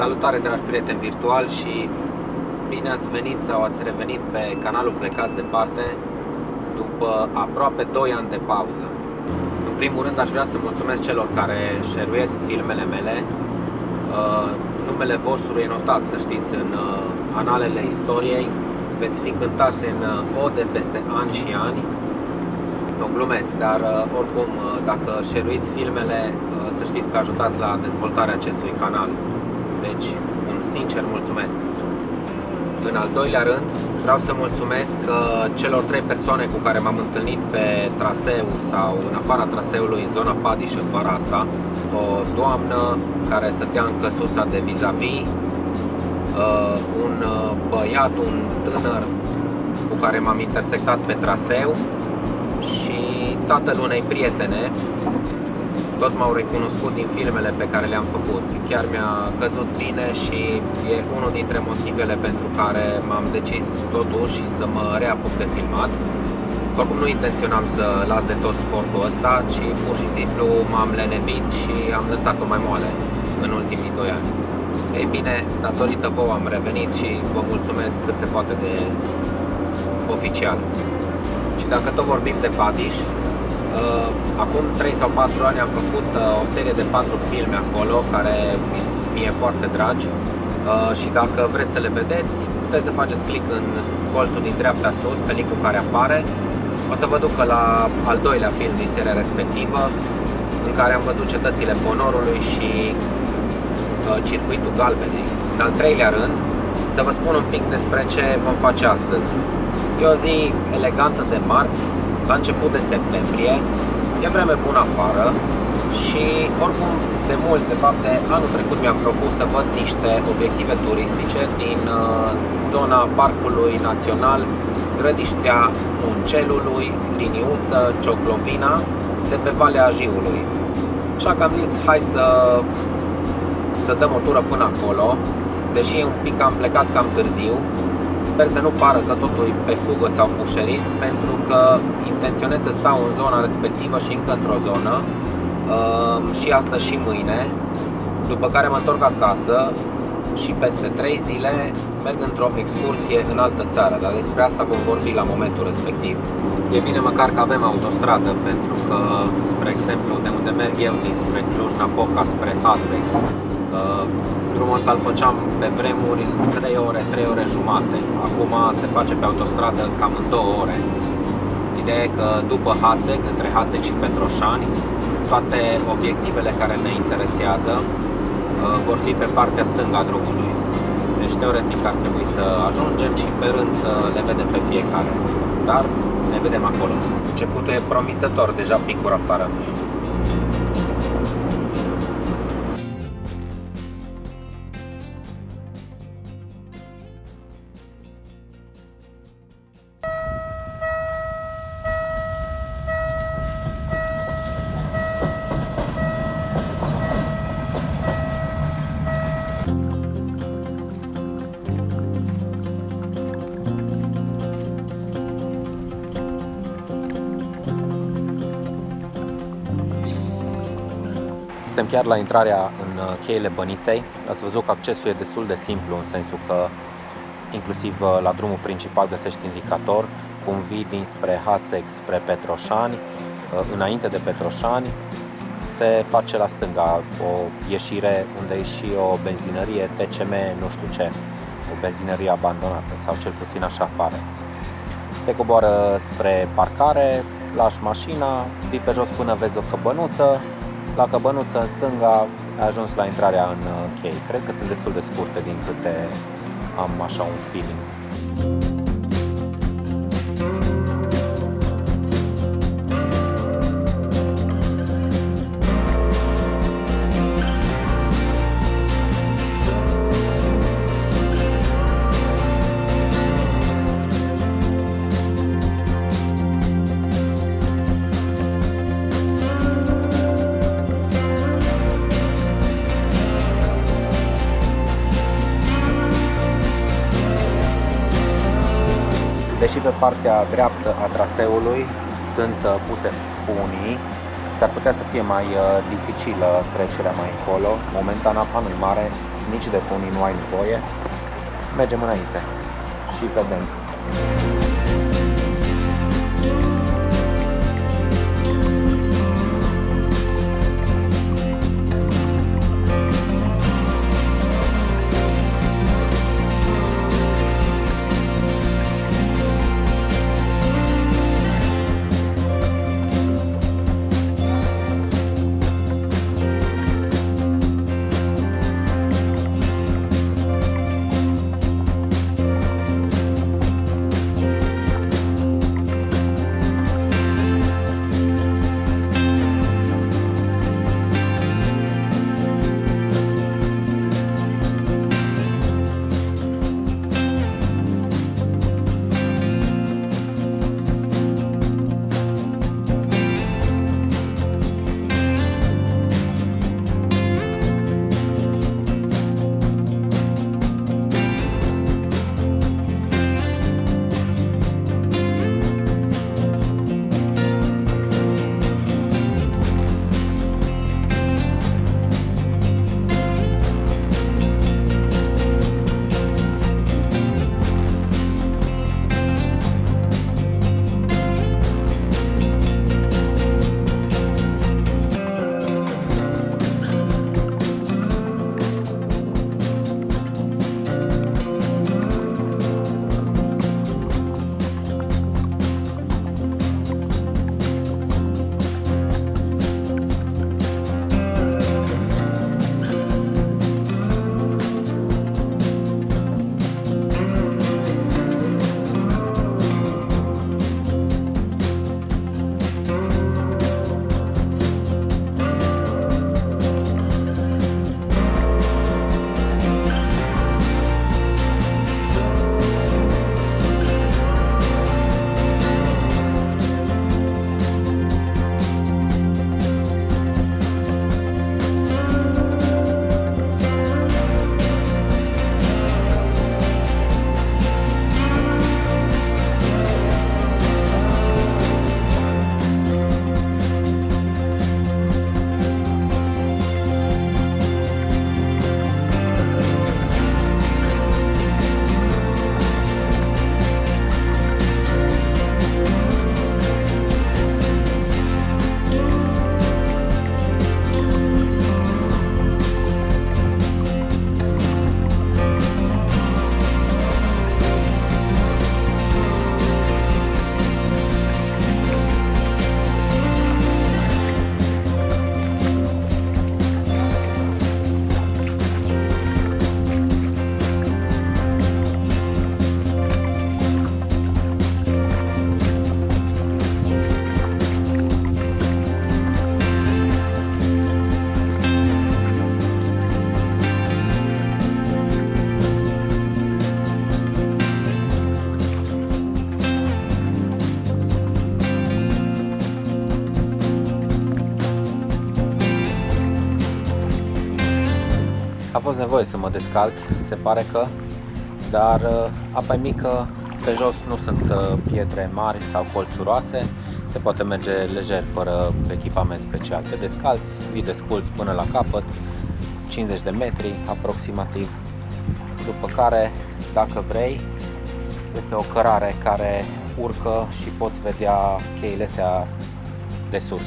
Salutare, dragi prieteni virtuali, și bine ați venit sau ați revenit pe canalul Plecați Departe după aproape 2 ani de pauză. În primul rând aș vrea să mulțumesc celor care share-uiesc filmele mele. Numele vostru e notat, să știți, în analele istoriei. Veți fi cântați în ode peste ani și ani. Nu glumesc, dar oricum, dacă share-uiți filmele, să știți că ajutați la dezvoltarea acestui canal. Deci, un sincer mulțumesc. În al doilea rând, vreau să mulțumesc celor 3 persoane cu care m-am întâlnit pe traseu sau în afara traseului, în zona Padiș, în vara asta. O doamnă care stătea în căsuța de vis-a-vis, un băiat, un tânăr cu care m-am intersectat pe traseu și tatăl unei prietene. Tot m-au recunoscut din filmele pe care le-am făcut. Chiar mi-a căzut bine și e unul dintre motivele pentru care m-am decis totuși să mă reapuc de filmat. Oricum nu intenționam să las de tot sportul ăsta, ci pur și simplu m-am lenevit și am lăsat-o mai moale în ultimii 2 ani. Ei bine, datorită vouă am revenit și vă mulțumesc cât se poate de oficial. Și dacă tot vorbim de Padiș, acum 3 sau 4 ani am făcut o serie de 4 filme acolo, care mi-e foarte dragi, și dacă vreți să le vedeți, puteți să faceți click în colțul din dreapta sus, pe linkul care apare. O să vă ducă la al doilea film din seria respectivă, în care am văzut cetățile Ponorului și circuitul Galbenei. În al treilea rând, să vă spun un pic despre ce vom face astăzi. E o zi elegantă de marți, la început de septembrie, e vreme bună afară și oricum de mult, de fapt de anul trecut, mi-am propus să văd niște obiective turistice din zona Parcului Național Grădiștea Muncelului, Liniuță, Cioclovina, de pe Valea Jiului. Așa că am zis, hai să dăm o tură până acolo, deși un pic am plecat cam târziu. Sper să nu pară că totul e pe fugă sau fușerit, pentru că intenționez să stau în zona respectivă și încă într-o zonă, și astăzi și mâine, după care mă întorc acasă și peste 3 zile merg într-o excursie în altă țară, dar despre asta vom vorbi la momentul respectiv. E bine măcar că avem autostradă, pentru că, spre exemplu, de unde merg eu, dinspre Cluj-Napoca spre Haseg, drumul ăsta îl făceam pe vremuri 3 ore, 3 ore jumate. Acum se face pe autostradă cam în 2 ore. Ideea e că după Haseg, între Haseg și Petroșani, toate obiectivele care ne interesează vor fi pe partea stângă a drumului. Deci teoretic ar trebui să ajungem și pe rând să le vedem pe fiecare. Dar ne vedem acolo. Începutul e promițător, deja picuri afară. Suntem chiar la intrarea în cheile Băniței. Ați văzut că accesul e destul de simplu, în sensul că inclusiv la drumul principal găsești indicator. Cum vii dinspre Haseg spre Petroșani, înainte de Petroșani, se face la stânga o ieșire unde e și o benzinărie TCM, nu știu ce, o benzinărie abandonată, sau cel puțin așa pare. Se coboară spre parcare, lași mașina, vii pe jos până vezi o căbănuță. La căbănuță în stânga ai ajuns la intrarea în chei. Cred că sunt destul de scurte, din câte am așa un feeling. Deși pe partea dreaptă a traseului sunt puse funii, s-ar putea să fie mai dificilă trecerea mai încolo. Momentan apa nu-i mare, nici de funii nu ai nevoie. Mergem înainte și vedem. A fost nevoie să mă descalț, se pare că, dar apa e mică, pe jos nu sunt pietre mari sau colțuroase, se poate merge lejer fără echipament special. Te descalți, vii desculți până la capăt, 50 de metri aproximativ, după care, dacă vrei, este o cărare care urcă și poți vedea cheile astea de sus.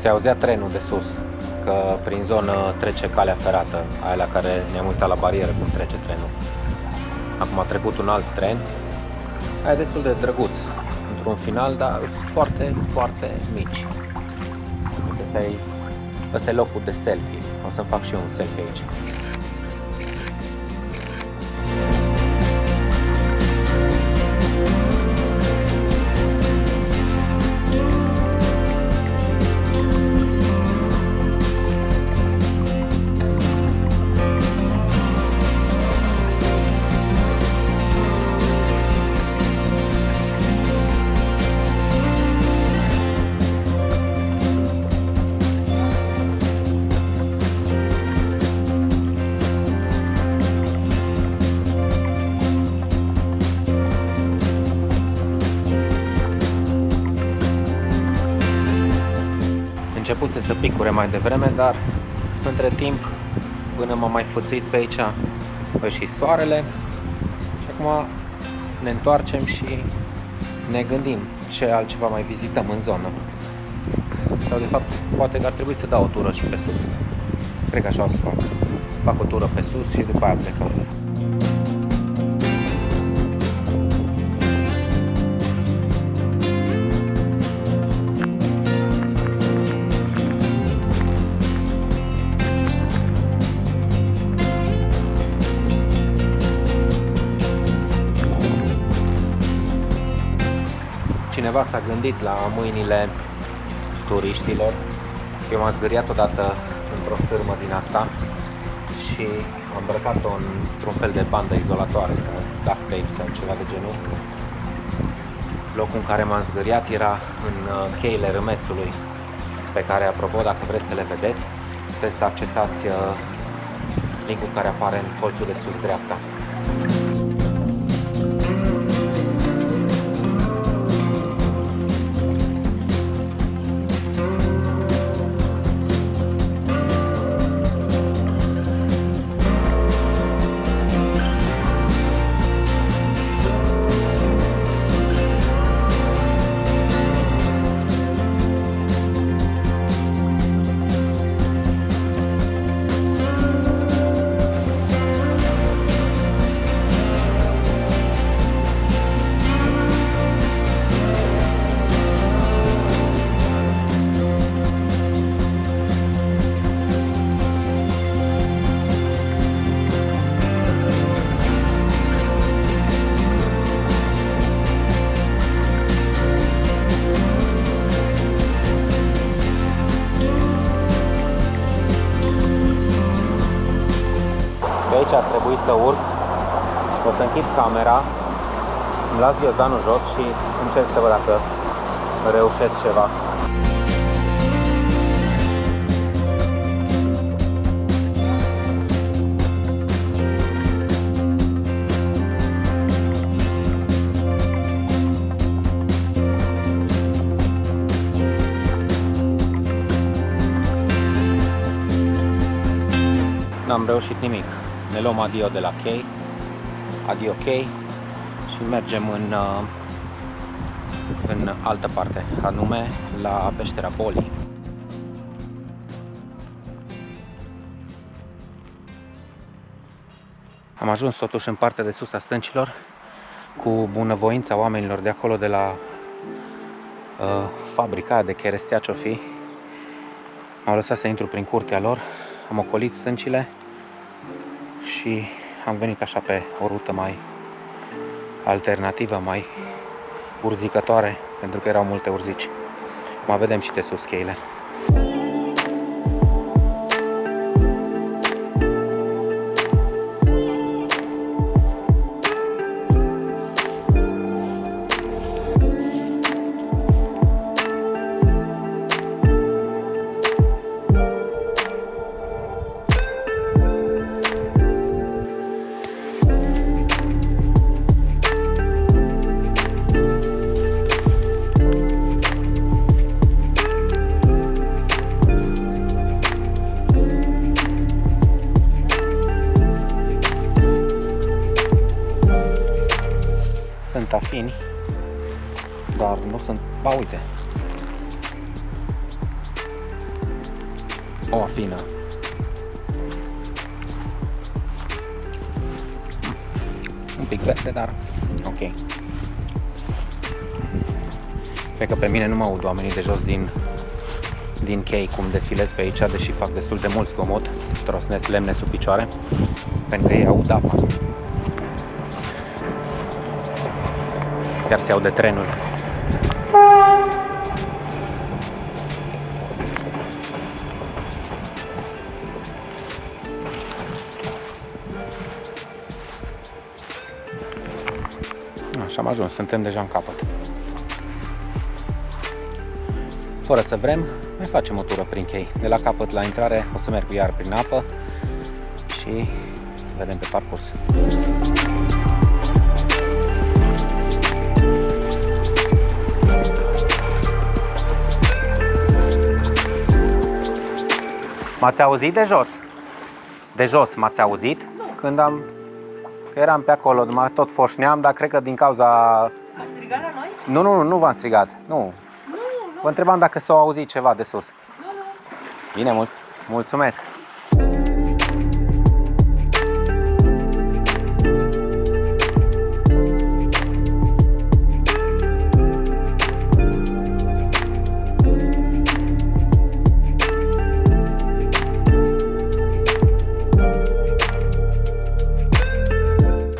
Se auzea trenul de sus, că prin zonă trece calea ferată, aia la care ne-am uitat la barieră cum trece trenul. Acum a trecut un alt tren, aia e destul de drăguț, într-un final, dar sunt foarte, foarte mici. Ăsta e locul de selfie. O să fac și eu un selfie aici. Începuse să picure mai devreme, dar între timp, până m-am mai fățuit pe aici, a ieșit soarele și acum ne întoarcem și ne gândim ce altceva mai vizităm în zonă. Sau de fapt, poate că ar trebui să dau o tură și pe sus. Cred că așa o să fac. Fac o tură pe sus și după aia plecăm. Cineva s-a gândit la mâinile turiștilor. Eu m-am zgâriat odată într-o sârmă din asta și am îmbrăcat-o într-un fel de bandă izolatoare, duct tape sau ceva de genul. Locul în care m-am zgâriat era în cheile Râmețului, pe care, apropo, dacă vreți să le vedeți, puteți să accesați linkul care apare în colțul de sus dreapta. Aici ar trebui să urc, o să închid camera, îmi las ghiozdanul jos și încerc să văd dacă reușesc ceva. N-am reușit nimic. Ne luăm adio de la chei, adio chei și mergem în altă parte, anume la peștera Boli. Am ajuns totuși în partea de sus a Stâncilor cu bunăvoința oamenilor de acolo, de la fabrica de cherestea ce-o fi. M-au lăsat să intru prin curtea lor, am ocolit Stâncile și am venit așa pe o rută mai alternativă, mai urzicătoare, pentru că erau multe urzici. Mai vedem și de sus cheile. Sunt afini, dar nu sunt... Ba, uite! O afină. Un pic verde, dar ok. Cred că pe mine nu mă aud oamenii de jos din chei cum defilez pe aici, deși fac destul de mult zgomot, trosnesc lemne sub picioare, pentru că ei aud apa. Chiar se aude trenul. Așa am ajuns, suntem deja în capăt. Fără să vrem, mai facem o tură prin chei. De la capăt la intrare o să merg iar prin apă și vedem pe parcurs. M-ați auzit de jos? De jos m-ați auzit? Când că eram pe acolo, tot foșneam, dar cred că din cauza... A strigat la noi? Nu v-am strigat, nu. Vă întrebam dacă s-au auzit ceva de sus. Bine, mulțumesc.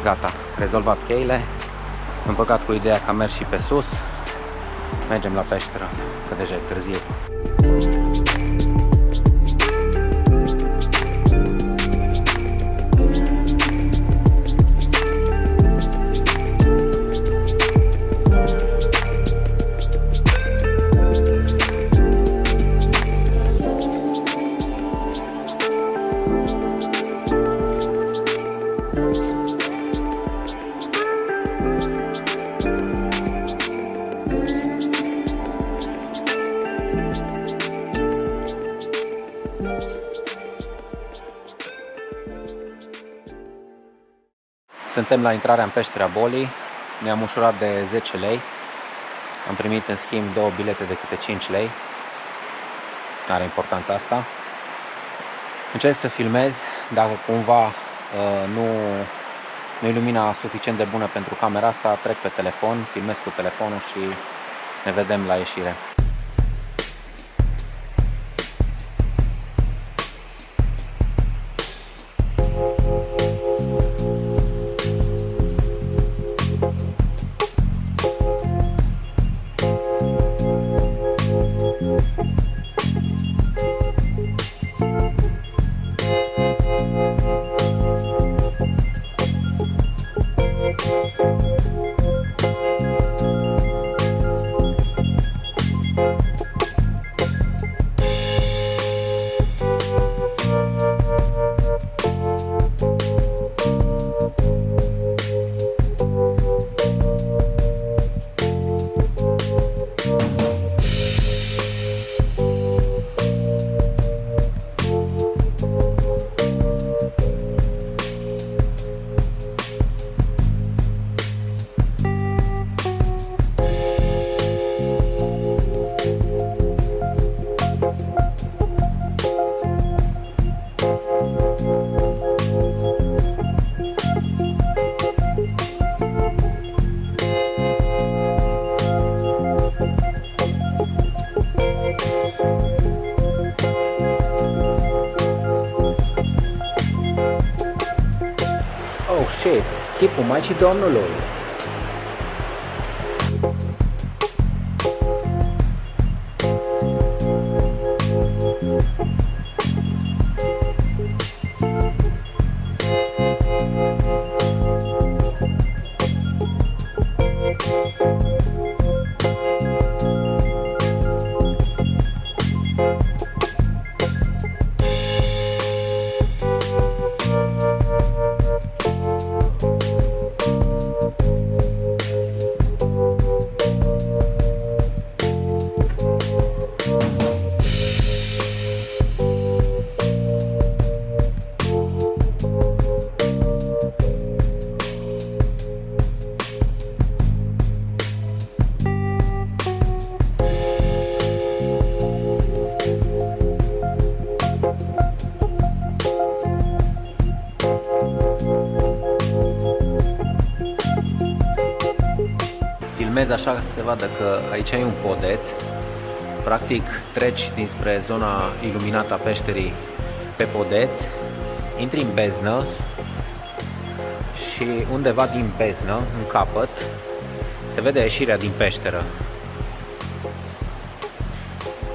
Gata, rezolvat cheile. Am păcat cu ideea că am mers și pe sus. Mergem la peșteră, că deja e târziu. Suntem la intrarea în peștera Bolii, ne-am ușurat de 10 lei, am primit în schimb 2 bilete de câte 5 lei, nu are importanța asta. Încerc să filmez, dacă cumva nu e lumina suficient de bună pentru camera asta, trec pe telefon, filmez cu telefonul și ne vedem la ieșire. Oh shit, chipul Maicii Domnului. așa să se vadă că aici e un podeț. Practic treci dinspre zona iluminată a peșterii pe podeț, intri în beznă și undeva din beznă, în capăt, se vede ieșirea din peșteră.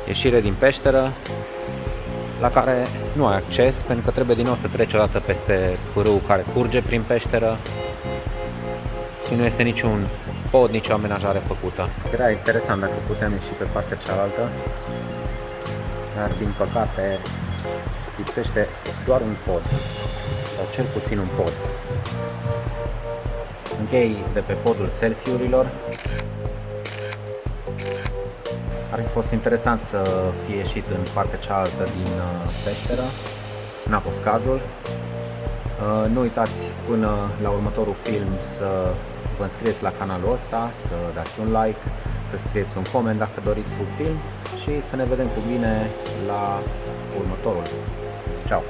Ieșire din peșteră la care nu ai acces, pentru că trebuie din nou să treci o dată peste pârâul care curge prin peșteră și nu este niciun pod, nicio amenajare făcută. Era interesant dacă puteam ieși pe partea cealaltă, dar din păcate lipsește doar un pod, sau cel puțin un pod. Închei de pe podul selfie-urilor. Ar fi fost interesant să fie ieșit în partea cealaltă din peșteră, n-a fost cazul. Nu uitați până la următorul film să vă înscrieți la canalul ăsta, să dați un like, să scrieți un coment dacă doriți film și să ne vedem cu bine la următorul. Ciao!